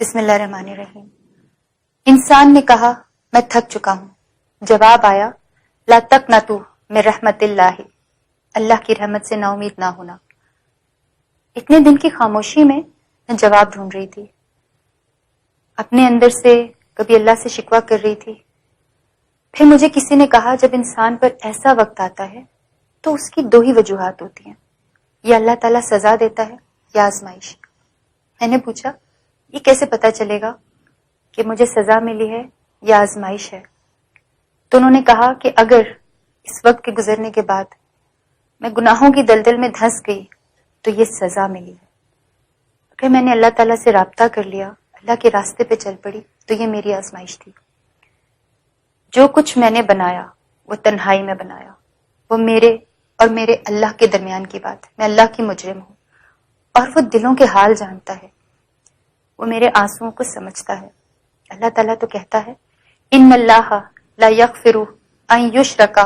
بسم اللہ الرحمن الرحیم۔ انسان نے کہا میں تھک چکا ہوں، جواب آیا لا تقنطوا من رحمت اللہ، اللہ کی رحمت سے نا امید نہ ہونا۔ اتنے دن کی خاموشی میں جواب ڈھونڈ رہی تھی، اپنے اندر سے کبھی اللہ سے شکوہ کر رہی تھی۔ پھر مجھے کسی نے کہا جب انسان پر ایسا وقت آتا ہے تو اس کی دو ہی وجوہات ہوتی ہیں، یا اللہ تعالیٰ سزا دیتا ہے یا آزمائش۔ میں نے پوچھا یہ کیسے پتا چلے گا کہ مجھے سزا ملی ہے یا آزمائش ہے؟ تو انہوں نے کہا کہ اگر اس وقت کے گزرنے کے بعد میں گناہوں کی دلدل میں دھنس گئی تو یہ سزا ملی ہے، اگر میں نے اللہ تعالیٰ سے رابطہ کر لیا، اللہ کے راستے پہ چل پڑی تو یہ میری آزمائش تھی۔ جو کچھ میں نے بنایا وہ تنہائی میں بنایا، وہ میرے اور میرے اللہ کے درمیان کی بات ہے۔ میں اللہ کی مجرم ہوں اور وہ دلوں کے حال جانتا ہے، وہ میرے آنسوؤں کو سمجھتا ہے۔ اللہ تعالیٰ تو کہتا ہے ان اللہ لا یغفر ان یشرک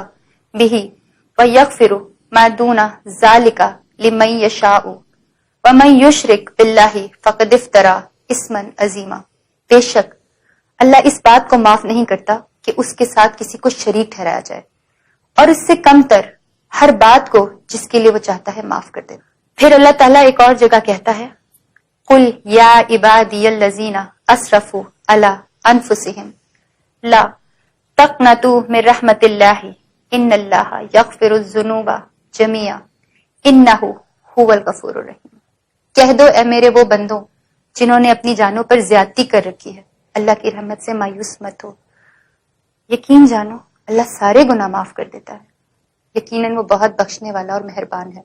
بہ ویغفر ما دون ذلک لمن یشاء ومن یشرک باللہ فقد افتری اثما عظیما۔ بے شک اللہ اس بات کو معاف نہیں کرتا کہ اس کے ساتھ کسی کو شریک ٹھہرایا جائے، اور اس سے کم تر ہر بات کو جس کے لیے وہ چاہتا ہے معاف کر دیتا۔ پھر اللہ تعالیٰ ایک اور جگہ کہتا ہے قل یا عبادی الذین اسرفوا علی انفسہم لا تقنطوا من رحمت اللہ ان اللہ یغفر الذنوب جميعا انہ هو الغفور الرحیم۔ کہہ دو اے میرے وہ بندوں جنہوں نے اپنی جانوں پر زیادتی کر رکھی ہے، اللہ کی رحمت سے مایوس مت ہو، یقین جانو اللہ سارے گناہ معاف کر دیتا ہے، یقیناً وہ بہت بخشنے والا اور مہربان ہے۔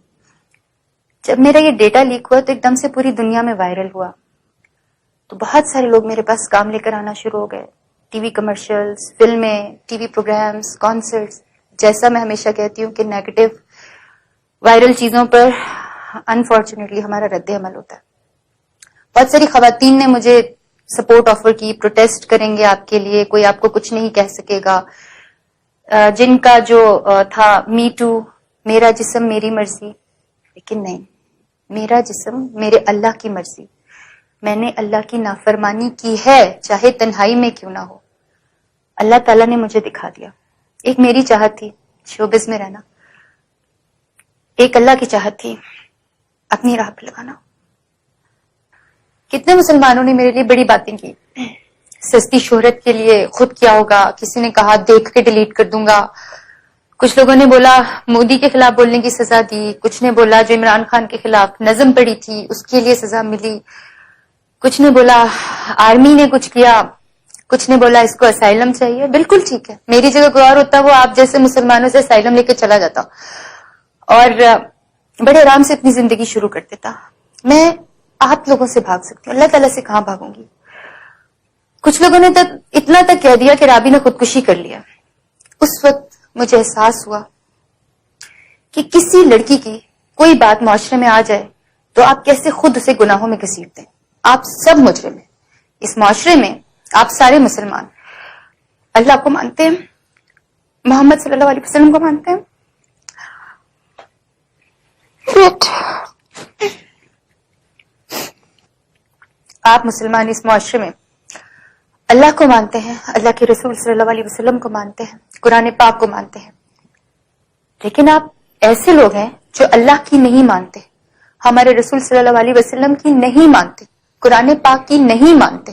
جب میرا یہ ڈیٹا لیک ہوا تو ایک دم سے پوری دنیا میں وائرل ہوا، تو بہت سارے لوگ میرے پاس کام لے کر آنا شروع ہو گئے، ٹی وی کمرشلز، فلمیں، ٹی وی پروگرامز، کانسرٹس۔ جیسا میں ہمیشہ کہتی ہوں کہ نیگیٹو وائرل چیزوں پر انفارچونیٹلی ہمارا رد عمل ہوتا ہے۔ بہت ساری خواتین نے مجھے سپورٹ آفر کی، پروٹیسٹ کریں گے آپ کے لیے، کوئی آپ کو کچھ نہیں کہہ سکے گا۔ جن کا جو تھا می ٹو، میرا جسم میری مرضی، لیکن نہیں، میرا جسم میرے اللہ کی مرضی۔ میں نے اللہ کی نافرمانی کی ہے، چاہے تنہائی میں کیوں نہ ہو۔ اللہ تعالیٰ نے مجھے دکھا دیا۔ ایک میری چاہت تھی شوبز میں رہنا، ایک اللہ کی چاہت تھی اپنی راہ پہ لگانا۔ کتنے مسلمانوں نے میرے لیے بڑی باتیں کی، سستی شہرت کے لیے خود کیا ہوگا، کسی نے کہا دیکھ کے ڈیلیٹ کر دوں گا، کچھ لوگوں نے بولا مودی کے خلاف بولنے کی سزا دی، کچھ نے بولا جو عمران خان کے خلاف نظم پڑی تھی اس کے لیے سزا ملی، کچھ نے بولا آرمی نے کچھ کیا، کچھ نے بولا اس کو اسائلم چاہیے۔ بالکل ٹھیک ہے، میری جگہ کوئی اور ہوتا وہ آپ جیسے مسلمانوں سے اسائلم لے کے چلا جاتا اور بڑے آرام سے اپنی زندگی شروع کر دیتا۔ میں آپ لوگوں سے بھاگ سکتی ہوں، اللہ تعالیٰ سے کہاں بھاگوں گی؟ کچھ لوگوں نے اتنا تک کہہ دیا کہ رابی نے خودکشی کر لیا۔ اس وقت مجھے احساس ہوا کہ کسی لڑکی کی کوئی بات معاشرے میں آ جائے تو آپ کیسے خود اسے گناہوں میں گھسیٹتے ہیں۔ آپ سب مجرم ہیں اس معاشرے میں، آپ سارے مسلمان اللہ کو مانتے ہیں، محمد صلی اللہ علیہ وسلم کو مانتے ہیں، آپ مسلمان اس معاشرے میں اللہ کو مانتے ہیں، اللہ کے رسول صلی اللہ علیہ وسلم کو مانتے ہیں، قرآن پاک کو مانتے ہیں، لیکن آپ ایسے لوگ ہیں جو اللہ کی نہیں مانتے، ہمارے رسول صلی اللہ علیہ وسلم کی نہیں مانتے، قرآن پاک کی نہیں مانتے۔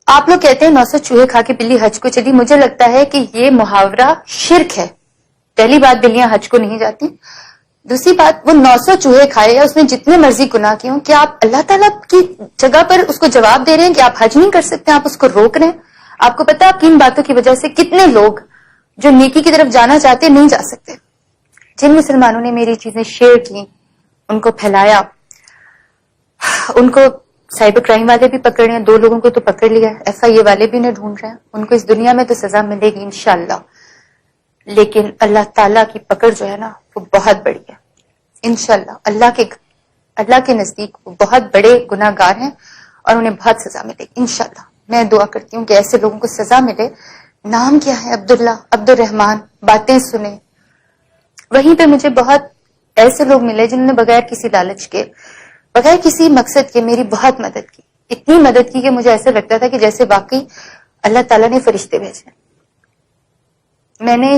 آپ لوگ کہتے ہیں 900 چوہے کھا کے بلی حج کو چلی، مجھے لگتا ہے کہ یہ محاورہ شرک ہے۔ پہلی بات بلیاں حج کو نہیں جاتی، دوسری بات وہ 900 چوہے کھائے یا اس نے جتنے مرضی گناہ کیے ہوں، کیا آپ اللہ تعالیٰ کی جگہ پر اس کو جواب دے رہے ہیں کہ آپ حج نہیں کر سکتے، آپ اس کو روک رہے ہیں؟ آپ کو پتا آپ کی ان باتوں کی وجہ سے کتنے لوگ جو نیکی کی طرف جانا چاہتے نہیں جا سکتے۔ جن مسلمانوں نے میری چیزیں شیئر کی، ان کو پھیلایا، ان کو سائبر کرائم والے بھی پکڑ رہے ہیں، 2 لوگوں کو تو پکڑ لیا، FIA والے بھی انہیں ڈھونڈ رہے ہیں، ان کو اس دنیا میں تو سزا ملے گی انشاءاللہ، لیکن اللہ تعالیٰ کی پکڑ جو ہے نا وہ بہت بڑی ہے انشاءاللہ۔ اللہ کے نزدیک وہ بہت بڑے گناہ گار ہیں اور انہیں بہت سزا ملے گی انشاءاللہ۔ میں دعا کرتی ہوں کہ ایسے لوگوں کو سزا ملے۔ نام کیا ہے؟ عبداللہ، عبد الرحمان، باتیں سنیں۔ وہیں پہ مجھے بہت ایسے لوگ ملے جنہوں نے بغیر کسی لالچ کے بغیر کسی مقصد کے میری بہت مدد کی، اتنی مدد کی کہ مجھے ایسا لگتا تھا کہ جیسے واقعی اللہ تعالیٰ نے فرشتے بھیجے۔ میں نے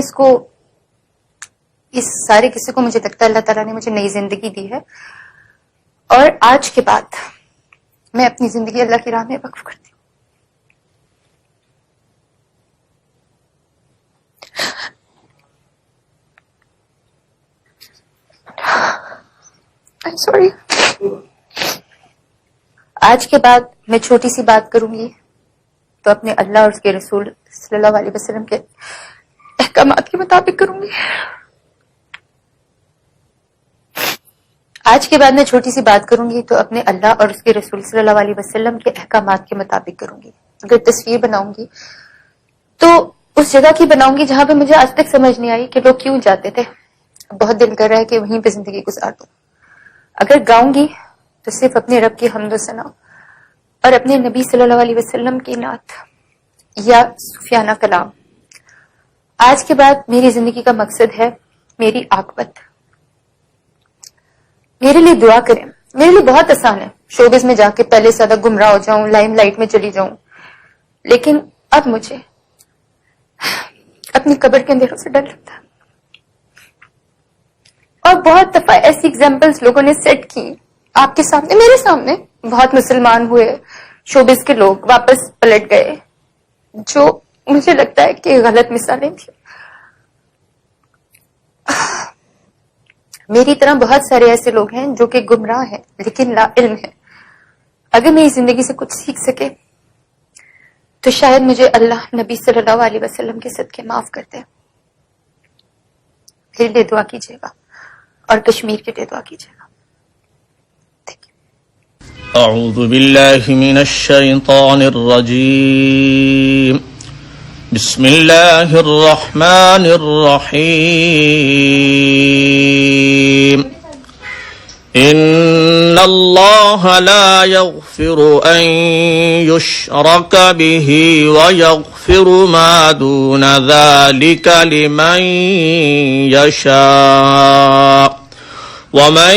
اس سارے قصے کو مجھے لگتا ہے اللہ تعالیٰ نے مجھے نئی زندگی دی ہے، اور آج کے بعد میں اپنی زندگی اللہ کی راہ میں وقف کرتی ہوں۔ I'm sorry۔ آج کے بعد میں چھوٹی سی بات کروں گی تو اپنے اللہ اور اس کے رسول صلی اللہ علیہ وسلم کے احکامات کے مطابق کروں گی۔ آج کے بعد میں چھوٹی سی بات کروں گی تو اپنے اللہ اور اس کے رسول صلی اللہ علیہ وسلم کے احکامات کے مطابق کروں گی۔ اگر تصویر بناؤں گی تو اس جگہ کی بناؤں گی جہاں پہ مجھے آج تک سمجھ نہیں آئی کہ لوگ کیوں جاتے تھے، بہت دل کر رہا ہے کہ وہیں پہ زندگی گزار دوں۔ اگر گاؤں گی تو صرف اپنے رب کی حمد و ثنا اور اپنے نبی صلی اللہ علیہ وسلم کی نعت یا صوفیانہ کلام۔ آج کے بعد میری زندگی کا مقصد ہے میری عاقبت۔ میرے لیے دعا کریں، میرے لیے بہت آسان ہے شوبز میں جا کے پہلے سے زیادہ گمراہ ہو جاؤں، لائم لائٹ میں چلی جاؤں، لیکن اب مجھے اپنی قبر کے اندھیروں سے ڈر لگتا ہے۔ اور بہت دفعہ ایسی ایگزامپلس لوگوں نے سیٹ کی آپ کے سامنے، میرے سامنے، بہت مسلمان ہوئے شوبز کے لوگ واپس پلٹ گئے، جو مجھے لگتا ہے کہ غلط مثالیں تھیں۔ میری طرح بہت سارے ایسے لوگ ہیں جو کہ گمراہ ہیں لیکن لا علم ہیں۔ اگر میری زندگی سے کچھ سیکھ سکے تو شاید مجھے اللہ نبی صلی اللہ علیہ وسلم کے صدقے معاف کر دے۔ میرے لیے دعا کیجیے گا اور کشمیر کے لیے دعا کیجیے گا۔ اعوذ باللہ من الشیطان الرجیم، بسم اللہ الرحمن الرحیم۔ ان اللہ لا یغفر ان یشرک به ویغفر ما دون ذلك لمن یشاء ومن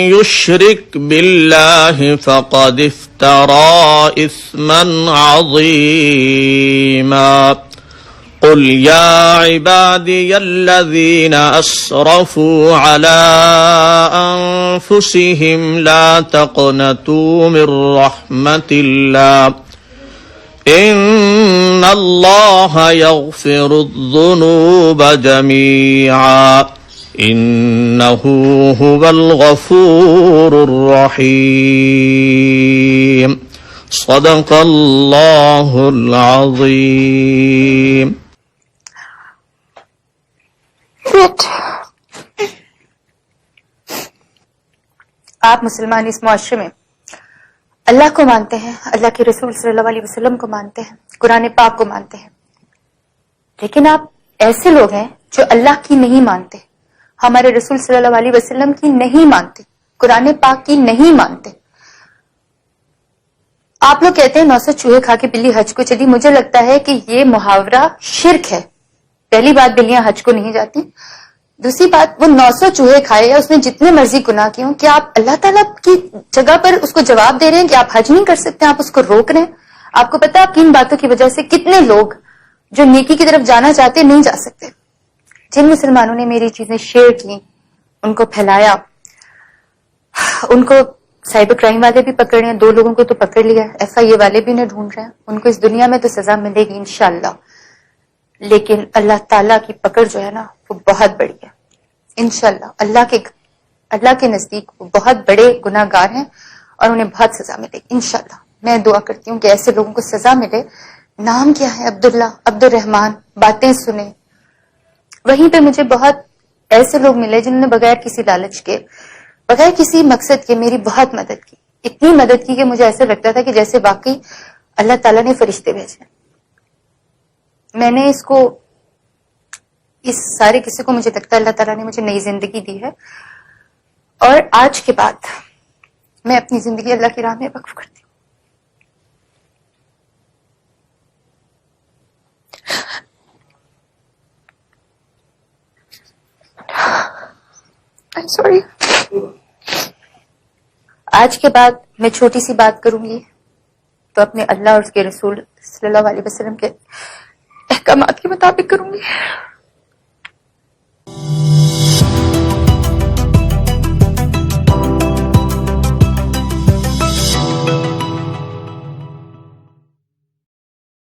يشرك بالله فقد افترى اثما عظيما۔ قل يا عبادي الذين اسرفوا على انفسهم لا تقنطوا من رحمة الله ان الله يغفر الذنوب جميعا انه هو الغفور الرحیم۔ صدق اللہ العظیم۔ آپ مسلمان اس معاشرے میں اللہ کو مانتے ہیں، اللہ کے رسول صلی اللہ علیہ وسلم کو مانتے ہیں، قرآن پاک کو مانتے ہیں، لیکن آپ ایسے لوگ ہیں جو اللہ کی نہیں مانتے، ہمارے رسول صلی اللہ علیہ وسلم کی نہیں مانتے، قرآن پاک کی نہیں مانتے۔ آپ لوگ کہتے ہیں 900 چوہے کھا کے بلی حج کو چلی۔ مجھے لگتا ہے کہ یہ محاورہ شرک ہے۔ پہلی بات، بلیاں حج کو نہیں جاتی۔ دوسری بات، وہ 900 چوہے کھائے یا اس نے جتنے مرضی گناہ کیے ہوں، کیا آپ اللہ تعالیٰ کی جگہ پر اس کو جواب دے رہے ہیں کہ آپ حج نہیں کر سکتے، آپ اس کو روک رہے ہیں؟ آپ کو پتا ہے آپ کی ان باتوں کی وجہ سے کتنے لوگ جو نیکی کی طرف جانا چاہتے نہیں جا سکتے؟ جن مسلمانوں نے میری چیزیں شیئر کی، ان کو پھیلایا، ان کو سائبر کرائم والے بھی پکڑ رہے ہیں، 2 لوگوں کو تو پکڑ لیا، FIA والے بھی انہیں ڈھونڈ رہے ہیں، ان کو اس دنیا میں تو سزا ملے گی انشاءاللہ، لیکن اللہ تعالیٰ کی پکڑ جو ہے نا وہ بہت بڑی ہے انشاءاللہ۔ اللہ کے نزدیک وہ بہت بڑے گناہ گار ہیں اور انہیں بہت سزا ملے گی انشاءاللہ۔ میں دعا کرتی ہوں کہ ایسے لوگوں کو سزا ملے۔ نام کیا ہے؟ عبداللہ، عبد الرحمان۔ باتیں سنیں، وہیں پہ مجھے بہت ایسے لوگ ملے جنہوں نے بغیر کسی لالچ کے، بغیر کسی مقصد کے میری بہت مدد کی، اتنی مدد کی کہ مجھے ایسا لگتا تھا کہ جیسے واقعی اللہ تعالیٰ نے فرشتے بھیجے۔ میں نے اس سارے قصے کو مجھے لگتا ہے اللہ تعالیٰ نے مجھے نئی زندگی دی ہے، اور آج کے بعد میں اپنی زندگی اللہ کی راہ میں وقف کرتی ہوں۔ I'm sorry۔ آج کے بعد میں چھوٹی سی بات کروں گی تو اپنے اللہ اور اس کے رسول صلی اللہ علیہ وسلم کے احکامات کے مطابق کروں گی.